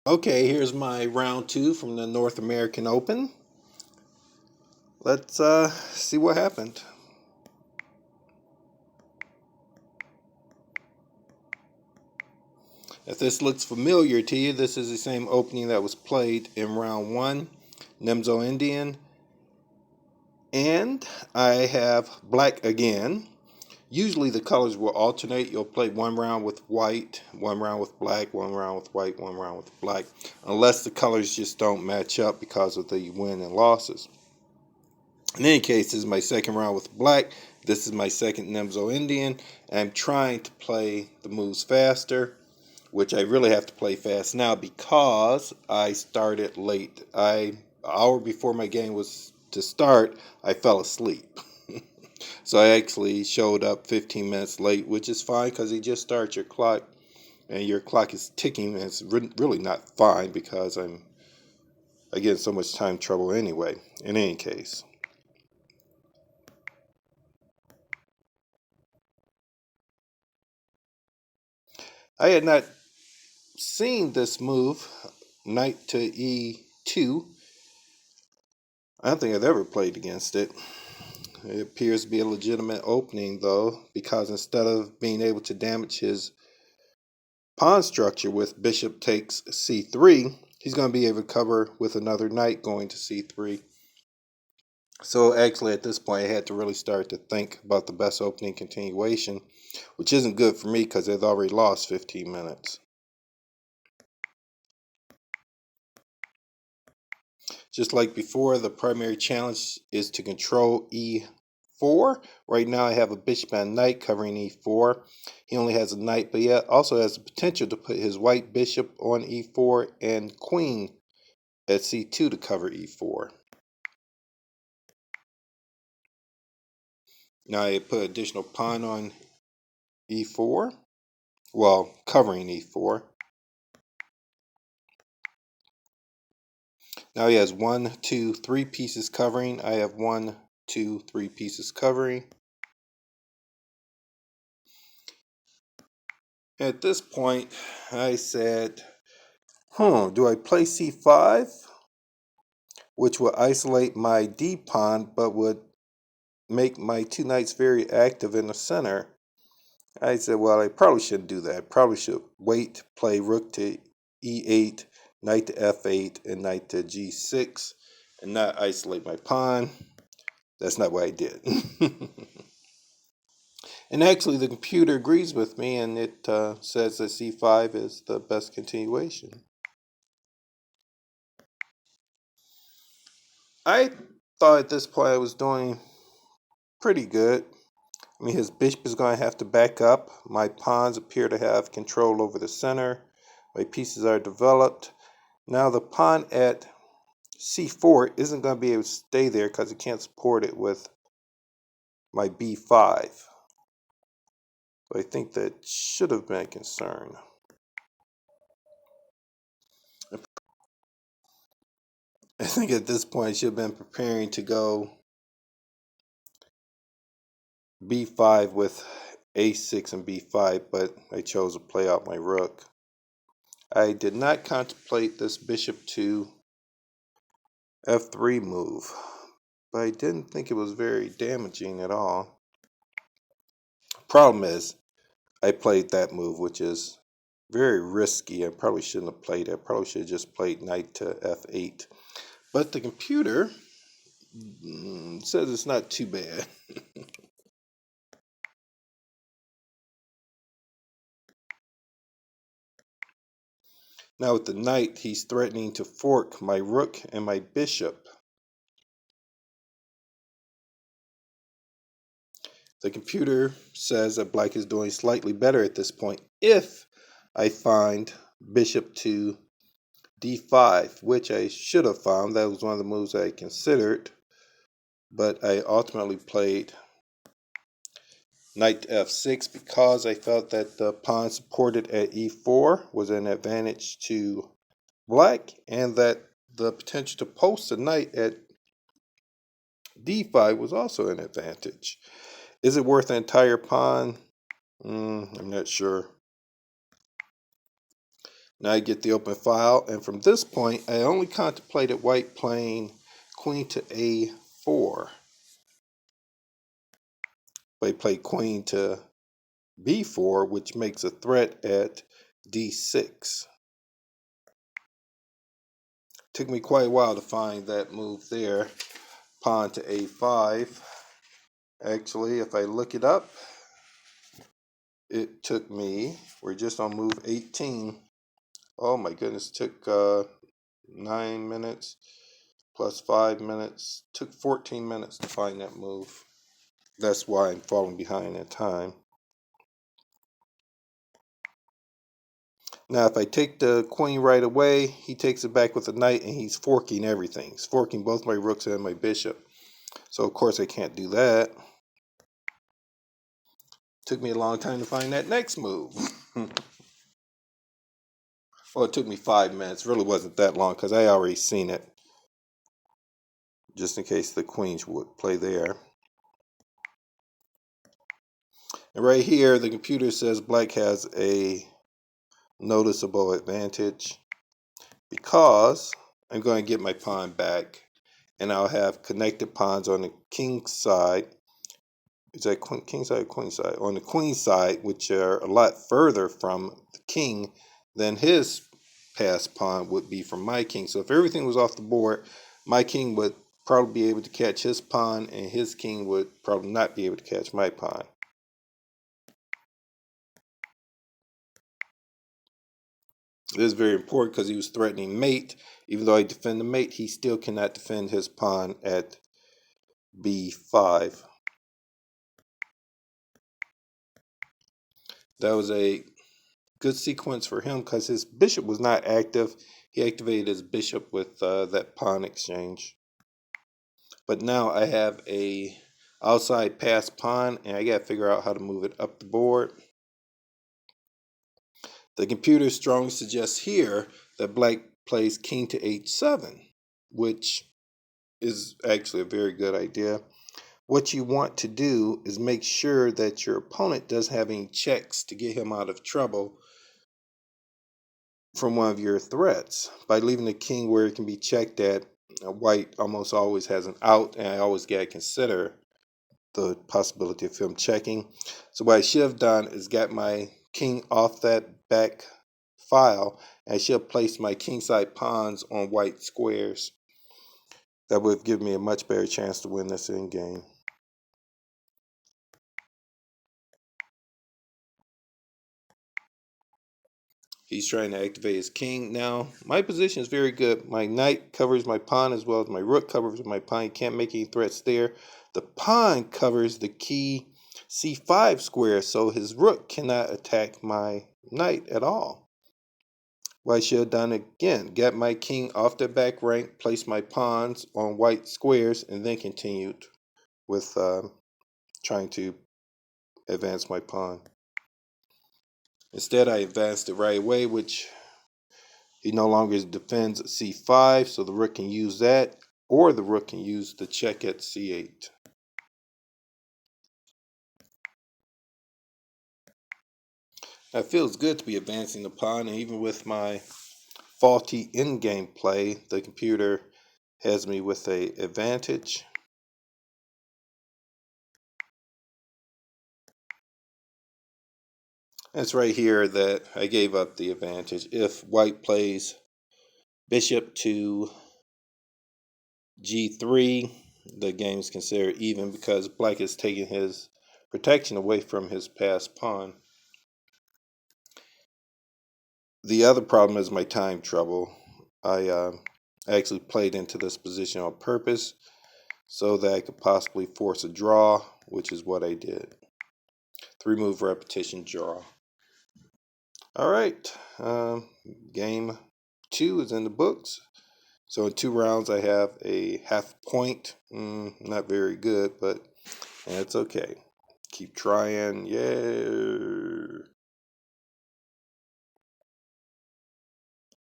Okay, here's my round two from the North American Open. Let's see what happened. If this looks familiar to you, this is the same opening that was played in round one, Nemzo Indian. And I have black again. Usually the colors will alternate. You'll play one round with white, one round with black, one round with white, one round with black, unless the colors just don't match up because of the win and losses. In any case, this is my second round with black. This is my second Nemzo Indian. I'm trying to play the moves faster, which I really have to play fast now because I started late. An hour before my game was to start, I fell asleep. So I actually showed up 15 minutes late, which is fine because you just start your clock and your clock is ticking. And it's really not fine because I get in so much time trouble anyway. In any case. I had not seen this move, knight to e2. I don't think I've ever played against it. It appears to be a legitimate opening, though, because instead of being able to damage his pawn structure with bishop takes c3, he's going to be able to cover with another knight going to c3. So actually, at this point, I had to really start to think about the best opening continuation, which isn't good for me because I've already lost 15 minutes. Just like before, the primary challenge is to control e4. Right now I have a bishop and knight covering e4. He only has a knight, but he also has the potential to put his white bishop on e4 and queen at c2 to cover e4. Now I put additional pawn on e4, well, covering e4. Now he has 1, 2, 3 pieces covering. I have 1, 2, 3 pieces covering. At this point, I said, do I play c5, which would isolate my d pawn, but would make my two knights very active in the center? I said, well, I probably shouldn't do that. I probably should wait, play rook to e8, knight to f8, and knight to g6, and not isolate my pawn. That's not what I did. And actually, the computer agrees with me, and it says that c5 is the best continuation. I thought at this point I was doing pretty good. I mean, his bishop is going to have to back up. My pawns appear to have control over the center. My pieces are developed. Now the pawn at c4 isn't going to be able to stay there because it can't support it with my b5. So I think that should have been a concern. I think at this point I should have been preparing to go b5 with a6 and b5, but I chose to play out my rook. I did not contemplate this bishop to f3 move, but I didn't think it was very damaging at all. Problem is, I played that move, which is very risky. I probably shouldn't have played it. I probably should have just played knight to f8. But the computer says it's not too bad. Now with the knight, he's threatening to fork my rook and my bishop. The computer says that black is doing slightly better at this point if I find bishop to d5, which I should have found. That was one of the moves I considered, but I ultimately played knight to f6 because I felt that the pawn supported at e4 was an advantage to black, and that the potential to post a knight at d5 was also an advantage. Is it worth an entire pawn? I'm not sure. Now I get the open file, and from this point, I only contemplated white playing queen to a4. They played queen to b4, which makes a threat at d6. Took me quite a while to find that move there. Pawn to a5. Actually, if I look it up, it took me, we're just on move 18. Oh my goodness, took 9 minutes plus 5 minutes. Took 14 minutes to find that move. That's why I'm falling behind in time. Now, if I take the queen right away, he takes it back with the knight, and he's forking everything. He's forking both my rooks and my bishop. So, of course, I can't do that. Took me a long time to find that next move. Well, it took me 5 minutes. Really wasn't that long because I already seen it. Just in case the queens would play there. And right here, the computer says black has a noticeable advantage because I'm going to get my pawn back, and I'll have connected pawns on the king side. Is that king side or queen side? On the queen side, which are a lot further from the king than his passed pawn would be from my king. So if everything was off the board, my king would probably be able to catch his pawn, and his king would probably not be able to catch my pawn. This is very important because he was threatening mate. Even though I defend the mate, he still cannot defend his pawn at b5. That was a good sequence for him because his bishop was not active. He activated his bishop with that pawn exchange. But now I have a outside passed pawn, and I got to figure out how to move it up the board. The computer strongly suggests here that black plays king to h7, which is actually a very good idea. What you want to do is make sure that your opponent doesn't have any checks to get him out of trouble from one of your threats. By leaving the king where it can be checked at, white almost always has an out, and I always got to consider the possibility of him checking. So what I should have done is got my king off that back file, and I should have placed my kingside pawns on white squares. That would give me a much better chance to win this endgame. He's trying to activate his king. Now, my position is very good. My knight covers my pawn as well as my rook covers my pawn. He can't make any threats there. The pawn covers the key c5 square, so his rook cannot attack my knight at all. What I should have done again, get my king off the back rank, place my pawns on white squares, and then continued with trying to advance my pawn. Instead, I advanced it right away, which he no longer defends c5, so the rook can use that, or the rook can use the check at c8. It feels good to be advancing the pawn, and even with my faulty endgame play, the computer has me with an advantage. It's right here that I gave up the advantage. If white plays bishop to g3, the game is considered even because black is taking his protection away from his passed pawn. The other problem is my time trouble. I actually played into this position on purpose so that I could possibly force a draw, which is what I did. 3-move repetition draw. All right, game 2 is in the books. So in 2 rounds, I have a half point. Not very good, but it's okay. Keep trying. Yeah.